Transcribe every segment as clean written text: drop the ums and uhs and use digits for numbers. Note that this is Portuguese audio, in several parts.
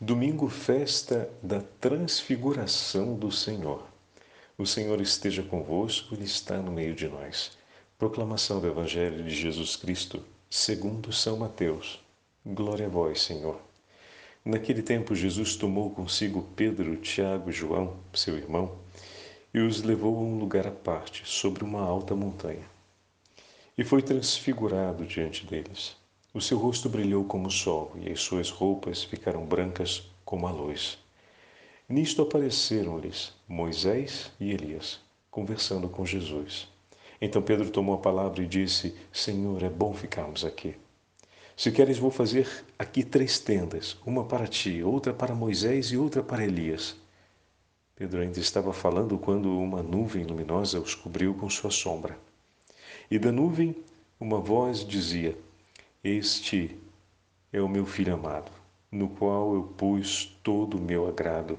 Domingo, festa da transfiguração do Senhor. O Senhor esteja convosco, Ele está no meio de nós. Proclamação do Evangelho de Jesus Cristo, segundo São Mateus. Glória a vós, Senhor. Naquele tempo, Jesus tomou consigo Pedro, Tiago e João, seu irmão, e os levou a um lugar à parte, sobre uma alta montanha. E foi transfigurado diante deles. O seu rosto brilhou como o sol, e as suas roupas ficaram brancas como a luz. Nisto apareceram-lhes Moisés e Elias, conversando com Jesus. Então Pedro tomou a palavra e disse: Senhor, é bom ficarmos aqui. Se queres, vou fazer aqui 3 tendas, uma para ti, outra para Moisés e outra para Elias. Pedro ainda estava falando quando uma nuvem luminosa os cobriu com sua sombra. E da nuvem uma voz dizia: Este é o meu Filho amado, no qual eu pus todo o meu agrado.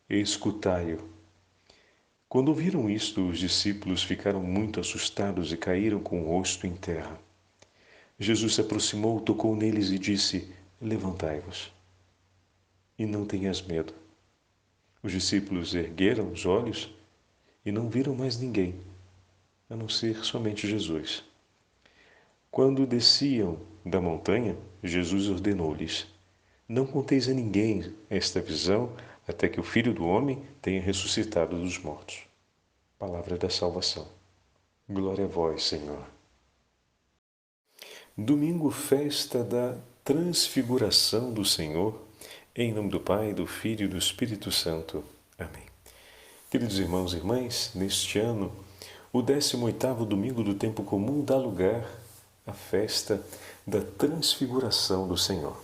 Escutai-o. Quando ouviram isto, os discípulos ficaram muito assustados e caíram com o rosto em terra. Jesus se aproximou, tocou neles e disse: Levantai-vos e não tenhas medo. Os discípulos ergueram os olhos e não viram mais ninguém, a não ser somente Jesus. Quando desciam da montanha, Jesus ordenou-lhes: Não conteis a ninguém esta visão, até que o Filho do Homem tenha ressuscitado dos mortos. Palavra da salvação. Glória a vós, Senhor. Domingo, festa da transfiguração do Senhor, em nome do Pai, do Filho e do Espírito Santo. Amém. Queridos irmãos e irmãs, neste ano, o 18º domingo do tempo comum dá lugar à festa da transfiguração do Senhor.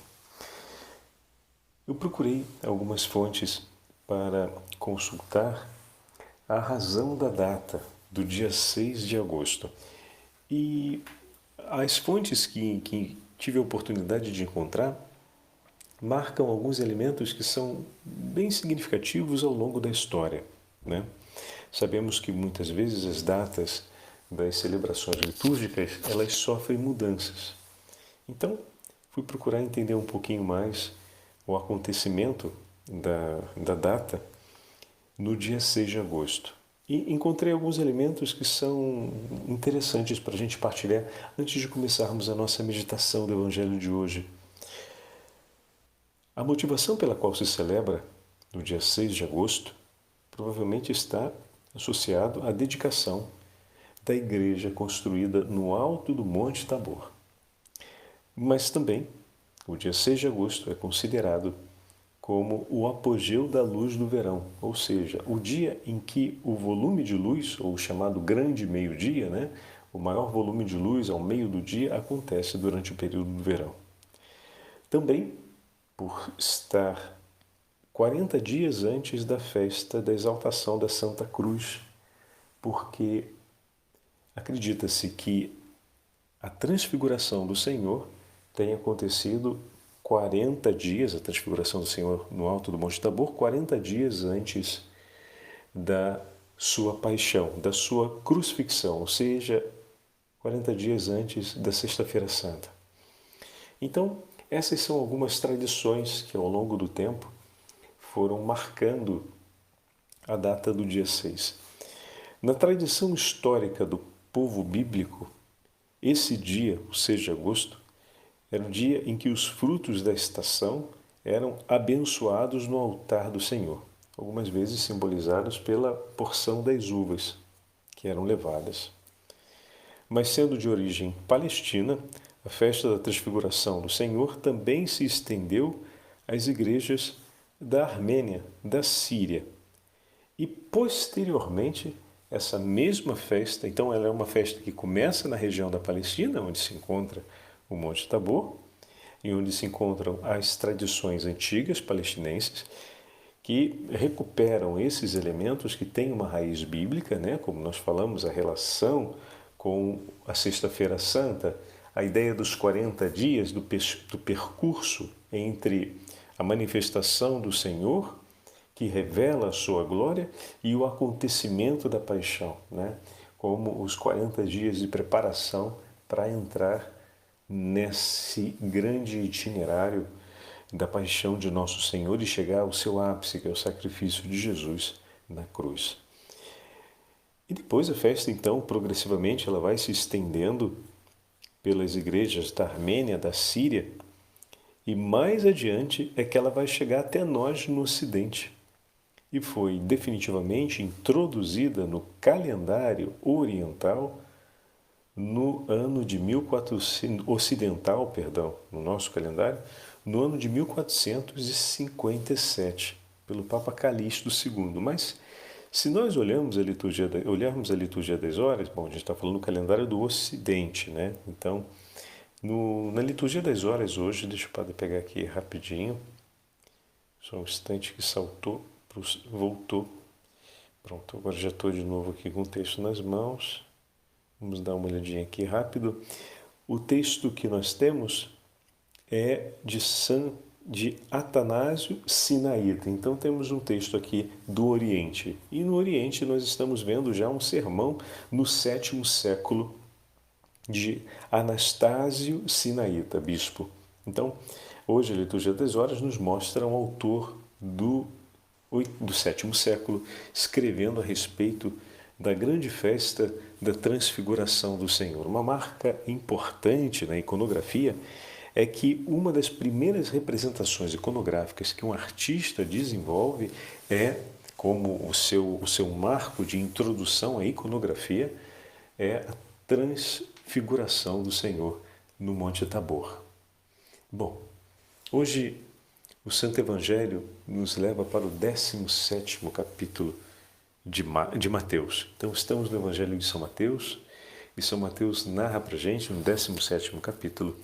Eu procurei algumas fontes para consultar a razão da data do dia 6 de agosto. E as fontes que tive a oportunidade de encontrar marcam alguns elementos que são bem significativos ao longo da história, né? Sabemos que muitas vezes as datas das celebrações litúrgicas, elas sofrem mudanças. Então, fui procurar entender um pouquinho mais o acontecimento da data no dia 6 de agosto. E encontrei alguns elementos que são interessantes para a gente partilhar antes de começarmos a nossa meditação do Evangelho de hoje. A motivação pela qual se celebra no dia 6 de agosto provavelmente está associado à dedicação da igreja construída no alto do Monte Tabor. Mas também o dia 6 de agosto é considerado como o apogeu da luz do verão, ou seja, o dia em que o volume de luz, ou chamado grande meio-dia, né, o maior volume de luz ao meio do dia acontece durante o período do verão. Também por estar 40 dias antes da festa da exaltação da Santa Cruz, porque acredita-se que a transfiguração do Senhor tem acontecido 40 dias, a transfiguração do Senhor no alto do Monte Tabor, 40 dias antes da sua paixão, da sua crucifixão, ou seja, 40 dias antes da Sexta-feira Santa. Então, essas são algumas tradições que ao longo do tempo foram marcando a data do dia 6. Na tradição histórica do povo bíblico, esse dia, o 6 de agosto, era o dia em que os frutos da estação eram abençoados no altar do Senhor, algumas vezes simbolizados pela porção das uvas que eram levadas. Mas sendo de origem palestina, a festa da transfiguração do Senhor também se estendeu às igrejas da Armênia, da Síria. E posteriormente, essa mesma festa, então ela é uma festa que começa na região da Palestina, onde se encontra o Monte Tabor, e onde se encontram as tradições antigas palestinenses, que recuperam esses elementos que têm uma raiz bíblica, né? Como nós falamos, a relação com a Sexta-feira Santa, a ideia dos 40 dias, do percurso entre a manifestação do Senhor, que revela a sua glória, e o acontecimento da paixão, né? Como os 40 dias de preparação para entrar nesse grande itinerário da paixão de nosso Senhor e chegar ao seu ápice, que é o sacrifício de Jesus na cruz. E depois a festa, então, progressivamente, ela vai se estendendo pelas igrejas da Armênia, da Síria, e mais adiante é que ela vai chegar até nós no Ocidente. E foi definitivamente introduzida no calendário oriental no ano de 1400, ocidental, perdão, no nosso calendário, no ano de 1457, pelo Papa Calixto II. Mas se nós olharmos a liturgia das horas, bom, a gente está falando do calendário do Ocidente, né? Então, na liturgia das horas hoje, deixa eu pegar aqui rapidinho, só um instante que saltou, voltou. Pronto, agora já estou de novo aqui com o texto nas mãos. Vamos dar uma olhadinha aqui rápido. O texto que nós temos é de Atanásio Sinaíta. Então temos um texto aqui do Oriente. E no Oriente nós estamos vendo já um sermão no 7º século de Anastásio Sinaíta, bispo. Então, hoje a Liturgia das Horas nos mostra um autor do 7º século escrevendo a respeito da grande festa da transfiguração do Senhor. Uma marca importante na iconografia é que uma das primeiras representações iconográficas que um artista desenvolve é, como o seu marco de introdução à iconografia, é a transfiguração do Senhor no Monte Tabor. Bom, hoje o Santo Evangelho nos leva para o 17º capítulo de Mateus. Então estamos no Evangelho de São Mateus e São Mateus narra para a gente, no 17º capítulo,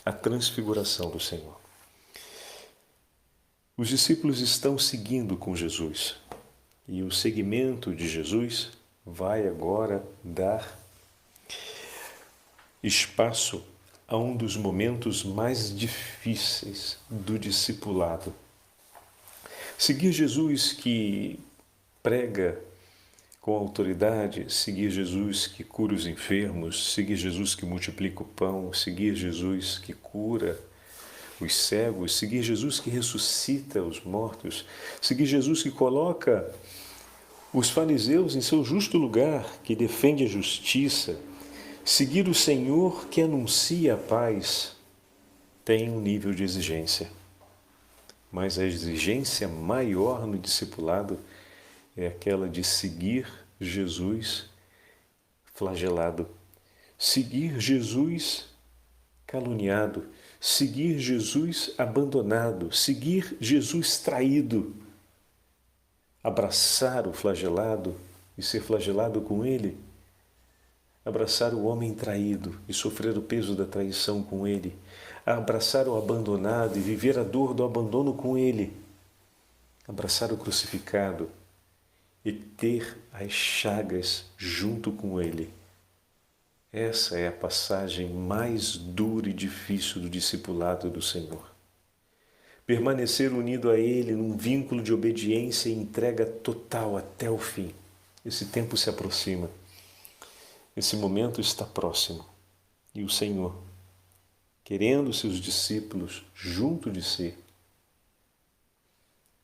a transfiguração do Senhor. Os discípulos estão seguindo com Jesus e o seguimento de Jesus vai agora dar espaço a um dos momentos mais difíceis do discipulado. Seguir Jesus que prega com autoridade, seguir Jesus que cura os enfermos, seguir Jesus que multiplica o pão, seguir Jesus que cura os cegos, seguir Jesus que ressuscita os mortos, seguir Jesus que coloca os fariseus em seu justo lugar, que defende a justiça, seguir o Senhor que anuncia a paz, tem um nível de exigência. Mas a exigência maior no discipulado é aquela de seguir Jesus flagelado, seguir Jesus caluniado, seguir Jesus abandonado, seguir Jesus traído, abraçar o flagelado e ser flagelado com ele, abraçar o homem traído e sofrer o peso da traição com ele, abraçar o abandonado e viver a dor do abandono com ele, abraçar o crucificado e ter as chagas junto com ele. Essa é a passagem mais dura e difícil do discipulado do Senhor. Permanecer unido a Ele num vínculo de obediência e entrega total até o fim. Esse tempo se aproxima. Esse momento está próximo. E o Senhor, querendo seus discípulos junto de si,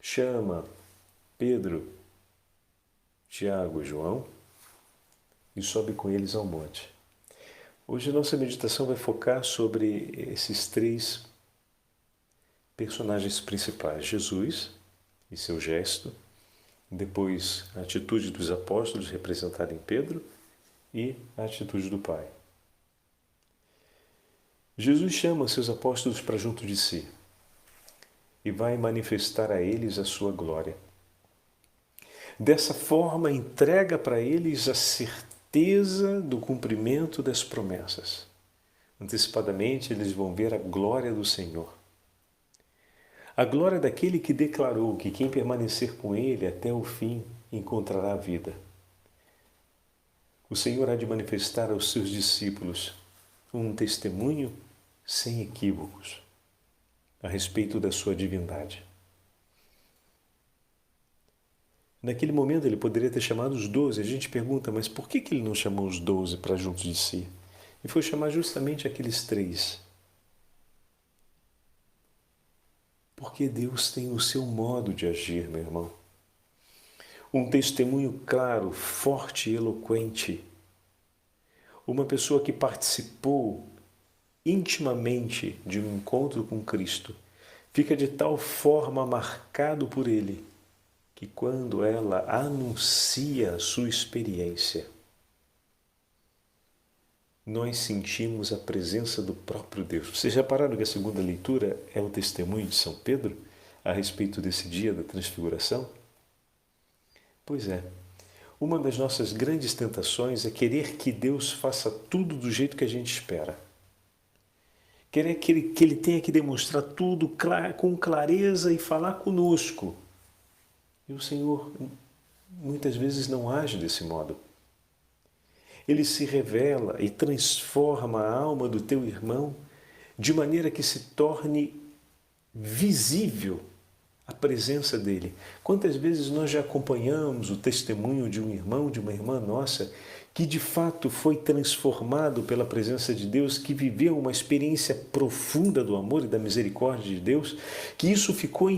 chama Pedro, Tiago e João e sobe com eles ao monte. Hoje a nossa meditação vai focar sobre esses três personagens principais: Jesus e seu gesto, depois a atitude dos apóstolos representada em Pedro e a atitude do Pai. Jesus chama seus apóstolos para junto de si e vai manifestar a eles a sua glória. Dessa forma, entrega para eles a certeza do cumprimento das promessas. Antecipadamente, eles vão ver a glória do Senhor. A glória daquele que declarou que quem permanecer com ele até o fim encontrará a vida. O Senhor há de manifestar aos seus discípulos um testemunho sem equívocos a respeito da sua divindade. Naquele momento ele poderia ter chamado os 12. A gente pergunta, mas por que ele não chamou os 12 para junto de si? E foi chamar justamente aqueles 3. Porque Deus tem o seu modo de agir, meu irmão. Um testemunho claro, forte e eloquente. Uma pessoa que participou intimamente de um encontro com Cristo fica de tal forma marcado por Ele que quando ela anuncia a sua experiência, nós sentimos a presença do próprio Deus. Vocês já pararam que a segunda leitura é o testemunho de São Pedro a respeito desse dia da transfiguração? Pois é. Uma das nossas grandes tentações é querer que Deus faça tudo do jeito que a gente espera. Querer que Ele tenha que demonstrar tudo com clareza e falar conosco. E o Senhor muitas vezes não age desse modo. Ele se revela e transforma a alma do teu irmão de maneira que se torne visível a presença dele. Quantas vezes nós já acompanhamos o testemunho de um irmão, de uma irmã nossa, que de fato foi transformado pela presença de Deus, que viveu uma experiência profunda do amor e da misericórdia de Deus, que isso ficou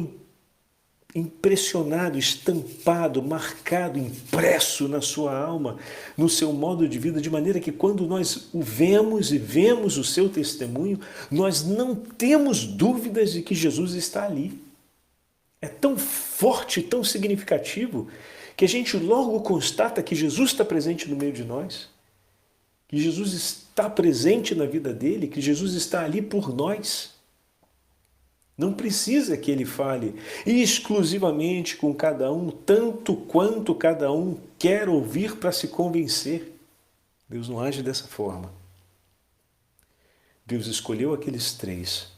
impressionado, estampado, marcado, impresso na sua alma, no seu modo de vida, de maneira que quando nós o vemos e vemos o seu testemunho, nós não temos dúvidas de que Jesus está ali. É tão forte, tão significativo, que a gente logo constata que Jesus está presente no meio de nós, que Jesus está presente na vida dele, que Jesus está ali por nós. Não precisa que ele fale exclusivamente com cada um, tanto quanto cada um quer ouvir para se convencer. Deus não age dessa forma. Deus escolheu aqueles três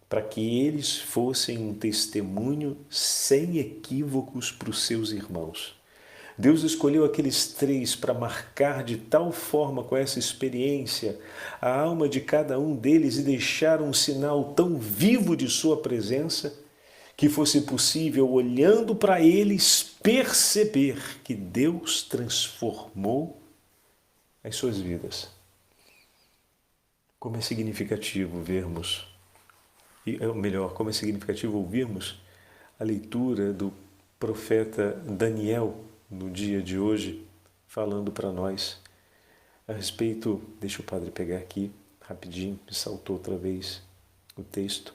para que eles fossem um testemunho sem equívocos para os seus irmãos. Deus escolheu aqueles três para marcar de tal forma com essa experiência a alma de cada um deles e deixar um sinal tão vivo de sua presença que fosse possível, olhando para eles, perceber que Deus transformou as suas vidas. Como é significativo vermos, ou melhor, como é significativo ouvirmos a leitura do profeta Daniel no dia de hoje, falando para nós a respeito, deixa o padre pegar aqui rapidinho, me saltou outra vez o texto.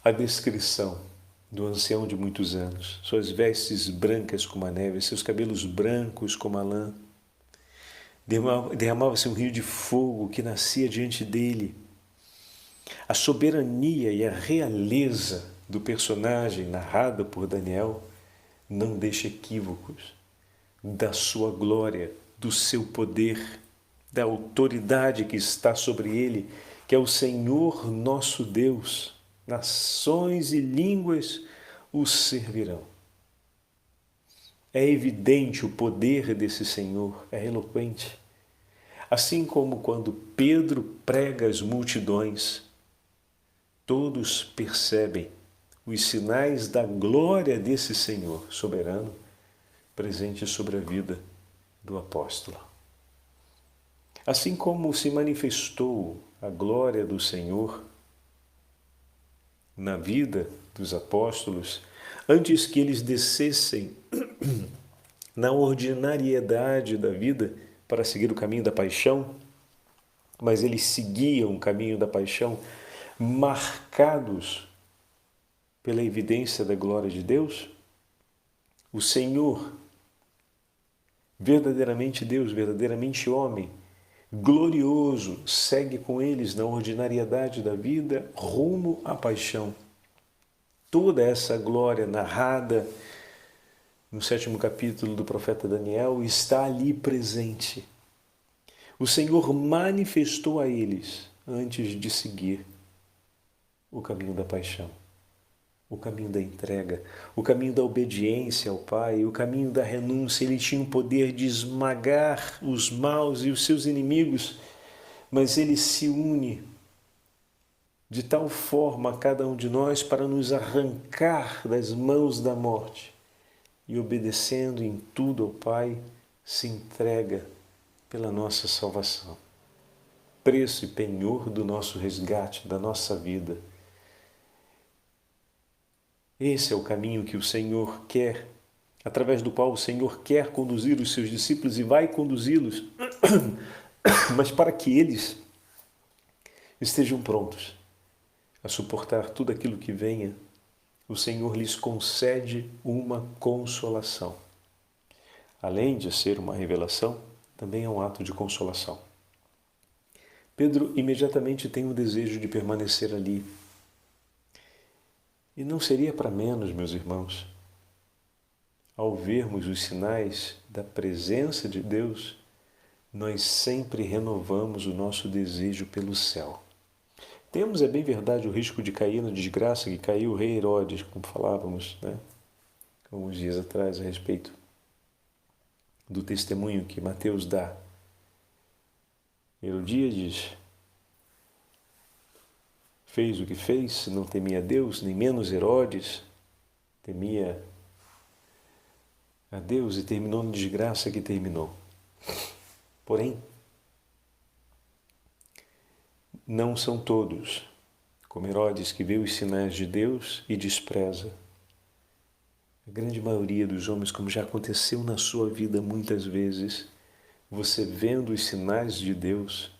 A descrição do ancião de muitos anos, suas vestes brancas como a neve, seus cabelos brancos como a lã, derramava-se um rio de fogo que nascia diante dele. A soberania e a realeza do personagem narrado por Daniel não deixa equívocos da sua glória, do seu poder, da autoridade que está sobre ele, que é o Senhor nosso Deus. Nações e línguas o servirão. É evidente o poder desse Senhor, é eloquente. Assim como quando Pedro prega às multidões, todos percebem os sinais da glória desse Senhor soberano presente sobre a vida do apóstolo. Assim como se manifestou a glória do Senhor na vida dos apóstolos, antes que eles descessem na ordinariedade da vida para seguir o caminho da paixão, mas eles seguiam o caminho da paixão marcados pela evidência da glória de Deus. O Senhor, verdadeiramente Deus, verdadeiramente homem, glorioso, segue com eles na ordinariedade da vida rumo à paixão. Toda essa glória narrada no 7º capítulo do profeta Daniel está ali presente. O Senhor manifestou a eles antes de seguir o caminho da paixão, o caminho da entrega, o caminho da obediência ao Pai, o caminho da renúncia. Ele tinha o poder de esmagar os maus e os seus inimigos, mas ele se une de tal forma a cada um de nós para nos arrancar das mãos da morte e, obedecendo em tudo ao Pai, se entrega pela nossa salvação. preço e penhor do nosso resgate, da nossa vida. Esse é o caminho que o Senhor quer, através do qual o Senhor quer conduzir os seus discípulos e vai conduzi-los, mas para que eles estejam prontos a suportar tudo aquilo que venha, o Senhor lhes concede uma consolação. Além de ser uma revelação, também é um ato de consolação. Pedro imediatamente tem o desejo de permanecer ali. E não seria para menos, meus irmãos, ao vermos os sinais da presença de Deus, nós sempre renovamos o nosso desejo pelo céu. Temos, é bem verdade, o risco de cair na desgraça que caiu o rei Herodes, como falávamos, alguns dias atrás, a respeito do testemunho que Mateus dá. Herodíades fez o que fez, não temia Deus, nem menos Herodes temia a Deus e terminou na desgraça que terminou. Porém, não são todos como Herodes, que vê os sinais de Deus e despreza. A grande maioria dos homens, como já aconteceu na sua vida muitas vezes, você vendo os sinais de Deus,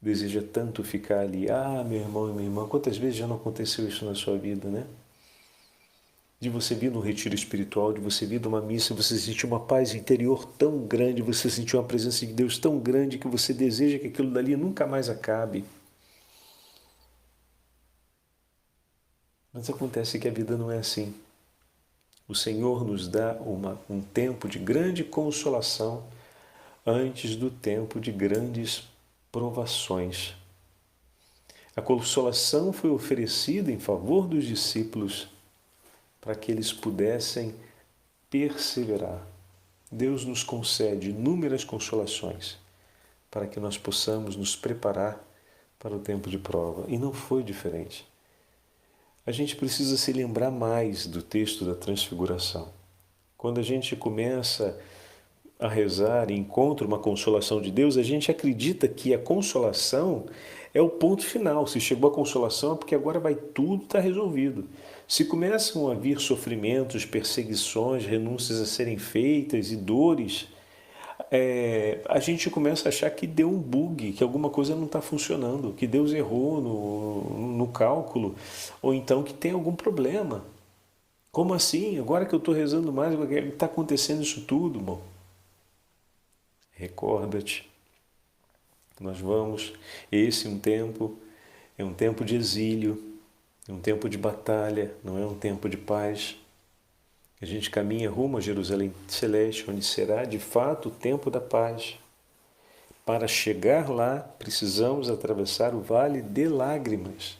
deseja tanto ficar ali. Ah, meu irmão e minha irmã, quantas vezes já não aconteceu isso na sua vida, né? De você vir num retiro espiritual, de você vir numa missa, você sentir uma paz interior tão grande, você sentir uma presença de Deus tão grande que você deseja que aquilo dali nunca mais acabe. Mas acontece que a vida não é assim. O Senhor nos dá um tempo de grande consolação antes do tempo de grandes provações. A consolação foi oferecida em favor dos discípulos para que eles pudessem perseverar. Deus nos concede inúmeras consolações para que nós possamos nos preparar para o tempo de prova. E não foi diferente. A gente precisa se lembrar mais do texto da Transfiguração. Quando a gente começa a rezar e encontra uma consolação de Deus, a gente acredita que a consolação é o ponto final. Se chegou a consolação é porque agora vai tudo estar resolvido. Se começam a vir sofrimentos, perseguições, renúncias a serem feitas e dores, a gente começa a achar que deu um bug, que alguma coisa não está funcionando, que Deus errou no cálculo, ou então que tem algum problema. Como assim? Agora que eu estou rezando mais, está acontecendo isso tudo? Bom, recorda-te, nós vamos, esse é um tempo de exílio, é um tempo de batalha, não é um tempo de paz. A gente caminha rumo a Jerusalém Celeste, onde será de fato o tempo da paz. Para chegar lá, precisamos atravessar o vale de lágrimas.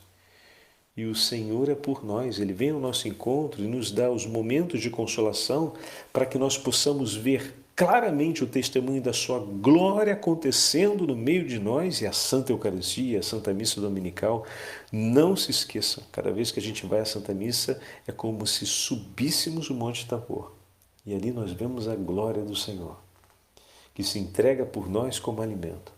E o Senhor é por nós, Ele vem ao nosso encontro e nos dá os momentos de consolação para que nós possamos ver claramente o testemunho da sua glória acontecendo no meio de nós e a Santa Eucaristia, a Santa Missa Dominical. Não se esqueçam, cada vez que a gente vai à Santa Missa é como se subíssemos o Monte Tabor e ali nós vemos a glória do Senhor, que se entrega por nós como alimento.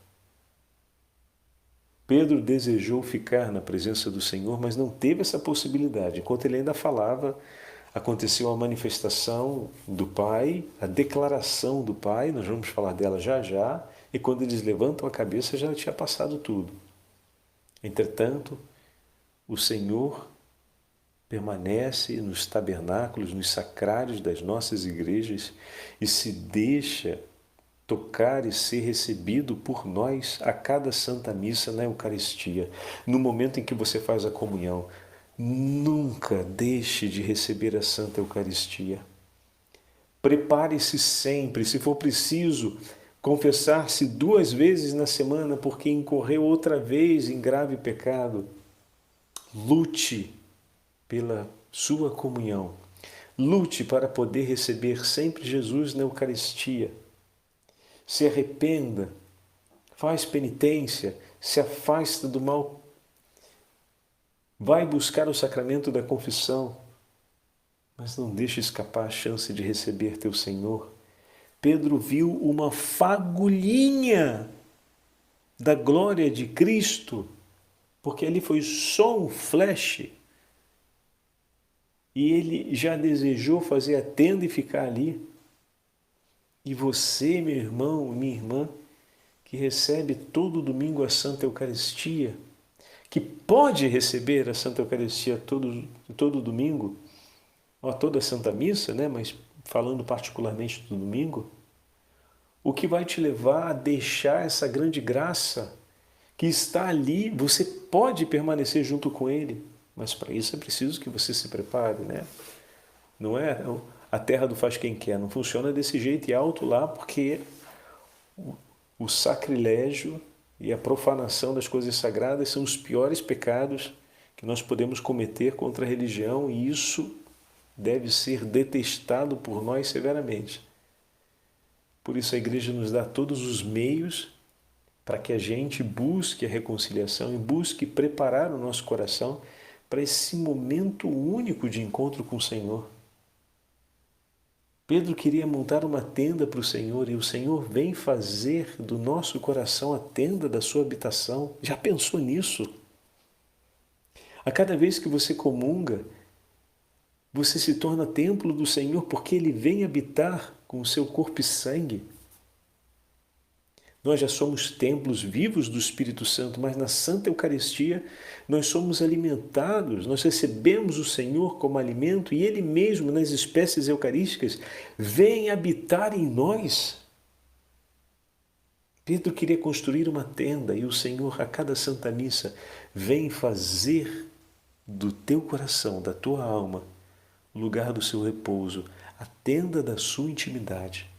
Pedro desejou ficar na presença do Senhor, mas não teve essa possibilidade. Enquanto ele ainda falava, aconteceu a manifestação do Pai, a declaração do Pai, nós vamos falar dela já já, e quando eles levantam a cabeça já tinha passado tudo. Entretanto, o Senhor permanece nos tabernáculos, nos sacrários das nossas igrejas e se deixa tocar e ser recebido por nós a cada Santa Missa na Eucaristia. No momento em que você faz a comunhão, nunca deixe de receber a Santa Eucaristia. Prepare-se sempre, se for preciso, confessar-se 2 vezes na semana porque incorreu outra vez em grave pecado. Lute pela sua comunhão. Lute para poder receber sempre Jesus na Eucaristia. Se arrependa, faz penitência, se afasta do mal, vai buscar o sacramento da confissão, mas não deixe escapar a chance de receber teu Senhor. Pedro viu uma fagulhinha da glória de Cristo, porque ali foi só um flash, e ele já desejou fazer a tenda e ficar ali. E você, meu irmão, minha irmã, que recebe todo domingo a Santa Eucaristia, que pode receber a Santa Eucaristia todo domingo, ou toda a Santa Missa, né? Mas falando particularmente do domingo, o que vai te levar a deixar essa grande graça que está ali, você pode permanecer junto com Ele, mas para isso é preciso que você se prepare, né? Não é a terra do faz quem quer, não funciona desse jeito e alto lá, porque o sacrilégio e a profanação das coisas sagradas são os piores pecados que nós podemos cometer contra a religião, e isso deve ser detestado por nós severamente. Por isso a igreja nos dá todos os meios para que a gente busque a reconciliação e busque preparar o nosso coração para esse momento único de encontro com o Senhor. Pedro queria montar uma tenda para o Senhor, e o Senhor vem fazer do nosso coração a tenda da sua habitação. Já pensou nisso? A cada vez que você comunga, você se torna templo do Senhor, porque Ele vem habitar com o seu corpo e sangue. Nós já somos templos vivos do Espírito Santo, mas na Santa Eucaristia nós somos alimentados, nós recebemos o Senhor como alimento, e Ele mesmo, nas espécies eucarísticas, vem habitar em nós. Pedro queria construir uma tenda, e o Senhor, a cada Santa Missa, vem fazer do teu coração, da tua alma, o lugar do seu repouso, a tenda da sua intimidade.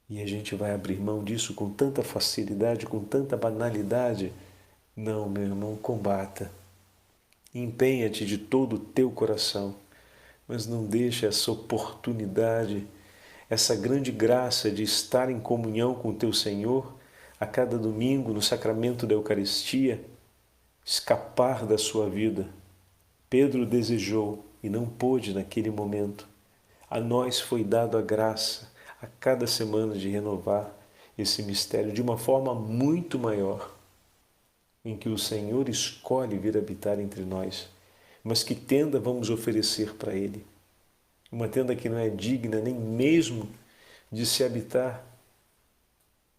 E a gente vai abrir mão disso com tanta facilidade, com tanta banalidade? Não, meu irmão, combata. Empenha-te de todo o teu coração, mas não deixe essa oportunidade, essa grande graça de estar em comunhão com o teu Senhor a cada domingo no sacramento da Eucaristia escapar da sua vida. Pedro desejou e não pôde naquele momento. A nós foi dado a graça a cada semana de renovar esse mistério de uma forma muito maior, em que o Senhor escolhe vir habitar entre nós. Mas que tenda vamos oferecer para Ele? Uma tenda que não é digna nem mesmo de se habitar.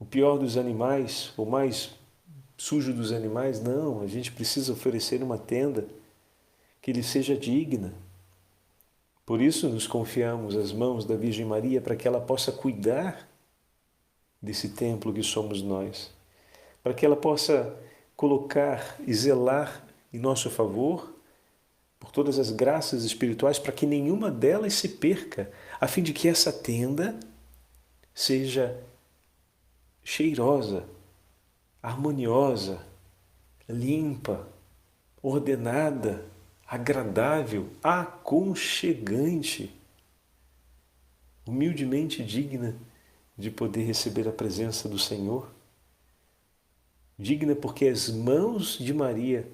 O pior dos animais, o mais sujo dos animais, não, a gente precisa oferecer uma tenda que lhe seja digna. Por isso nos confiamos às mãos da Virgem Maria, para que ela possa cuidar desse templo que somos nós, para que ela possa colocar e zelar em nosso favor por todas as graças espirituais, para que nenhuma delas se perca, a fim de que essa tenda seja cheirosa, harmoniosa, limpa, ordenada, agradável, aconchegante, humildemente digna de poder receber a presença do Senhor. Digna porque as mãos de Maria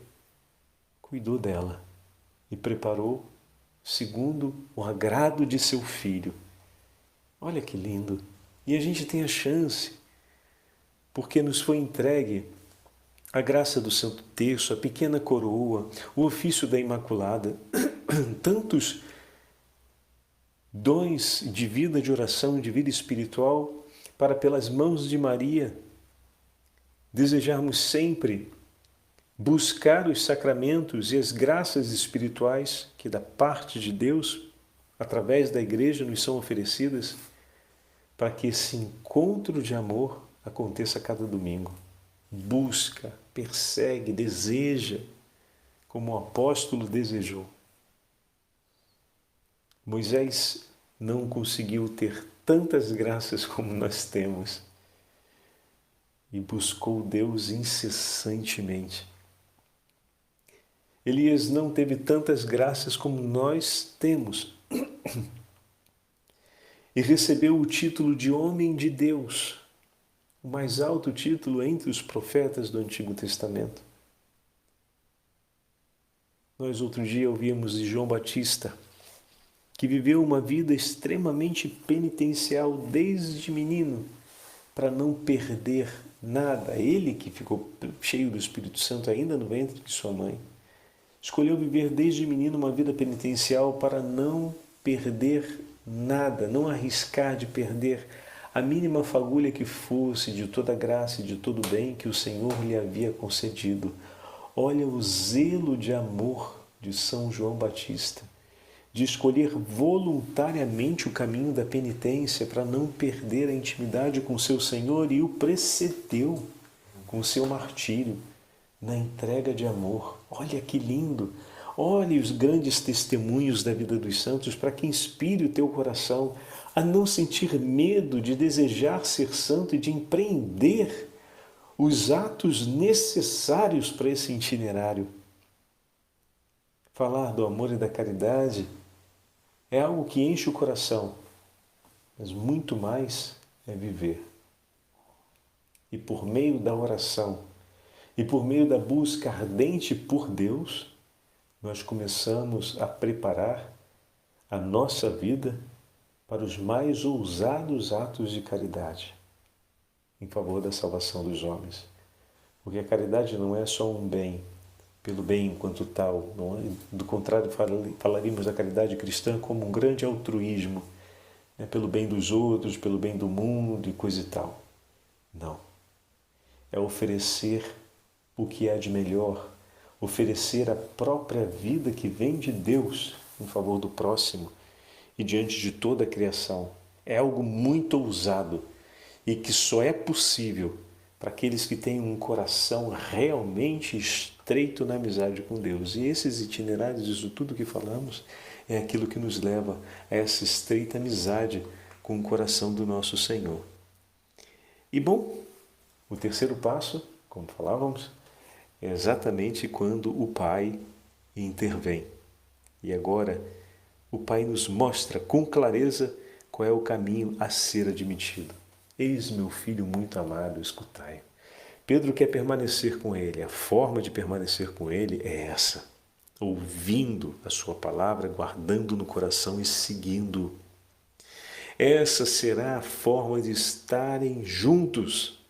cuidou dela e preparou segundo o agrado de seu Filho. Olha que lindo! E a gente tem a chance, porque nos foi entregue a graça do Santo Terço, a pequena coroa, o ofício da Imaculada, tantos dons de vida de oração, de vida espiritual, para pelas mãos de Maria desejarmos sempre buscar os sacramentos e as graças espirituais que da parte de Deus, através da Igreja, nos são oferecidas, para que esse encontro de amor aconteça a cada domingo. Busca, persegue, deseja, como o apóstolo desejou. Moisés não conseguiu ter tantas graças como nós temos e buscou Deus incessantemente. Elias não teve tantas graças como nós temos e recebeu o título de homem de Deus, o mais alto título entre os profetas do Antigo Testamento. Nós outro dia ouvimos de João Batista, que viveu uma vida extremamente penitencial desde menino, para não perder nada. Ele que ficou cheio do Espírito Santo ainda no ventre de sua mãe, escolheu viver desde menino uma vida penitencial para não perder nada, não arriscar de perder a mínima fagulha que fosse de toda a graça e de todo o bem que o Senhor lhe havia concedido. Olha o zelo de amor de São João Batista, de escolher voluntariamente o caminho da penitência para não perder a intimidade com seu Senhor, e o precedeu com o seu martírio na entrega de amor. Olha que lindo! Olhe os grandes testemunhos da vida dos santos para que inspire o teu coração a não sentir medo de desejar ser santo e de empreender os atos necessários para esse itinerário. Falar do amor e da caridade é algo que enche o coração, mas muito mais é viver. E por meio da oração e por meio da busca ardente por Deus, nós começamos a preparar a nossa vida para os mais ousados atos de caridade em favor da salvação dos homens. Porque a caridade não é só um bem, pelo bem enquanto tal. Não é? Do contrário, falaríamos da caridade cristã como um grande altruísmo, né? Pelo bem dos outros, pelo bem do mundo e coisa e tal. Não. É oferecer o que há de melhor, oferecer a própria vida que vem de Deus em favor do próximo e diante de toda a criação. É algo muito ousado e que só é possível para aqueles que têm um coração realmente estreito na amizade com Deus. E esses itinerários, isso tudo que falamos, é aquilo que nos leva a essa estreita amizade com o coração do nosso Senhor. E bom, o terceiro passo, como falávamos, é exatamente quando o Pai intervém. E agora o Pai nos mostra com clareza qual é o caminho a ser admitido. Eis meu filho muito amado, escutai. Pedro quer permanecer com ele. A forma de permanecer com ele é essa: ouvindo a sua palavra, guardando no coração e seguindo. Essa será a forma de estarem juntos.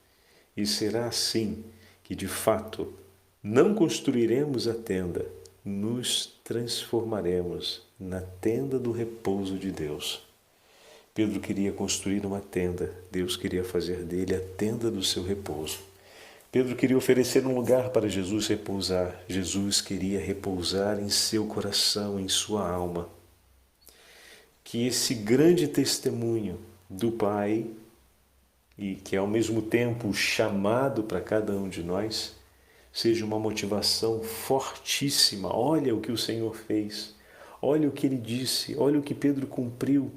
E será assim que, de fato, não construiremos a tenda, nos transformaremos na tenda do repouso de Deus. Pedro queria construir uma tenda, Deus queria fazer dele a tenda do seu repouso. Pedro queria oferecer um lugar para Jesus repousar, Jesus queria repousar em seu coração, em sua alma. Que esse grande testemunho do Pai, e que é ao mesmo tempo o chamado para cada um de nós, seja uma motivação fortíssima. Olha o que o Senhor fez, olha o que Ele disse, olha o que Pedro cumpriu.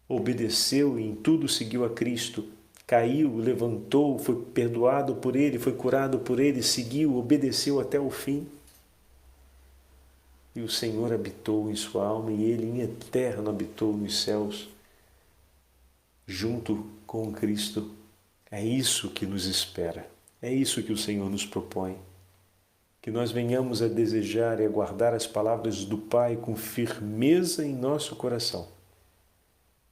Obedeceu e em tudo seguiu a Cristo, caiu, levantou, foi perdoado por Ele, foi curado por Ele, seguiu, obedeceu até o fim. E o Senhor habitou em sua alma e Ele em eterno habitou nos céus, junto com Cristo. É isso que nos espera, é isso que o Senhor nos propõe. Que nós venhamos a desejar e a guardar as palavras do Pai com firmeza em nosso coração,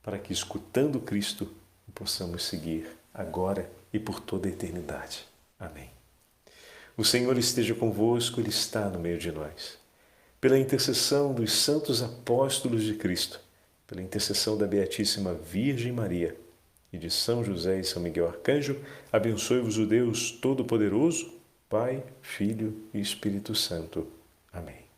para que, escutando Cristo, possamos seguir agora e por toda a eternidade. Amém. O Senhor esteja convosco, Ele está no meio de nós. Pela intercessão dos santos apóstolos de Cristo, pela intercessão da Beatíssima Virgem Maria e de São José e São Miguel Arcanjo, abençoe-vos o Deus Todo-Poderoso, Pai, Filho e Espírito Santo. Amém.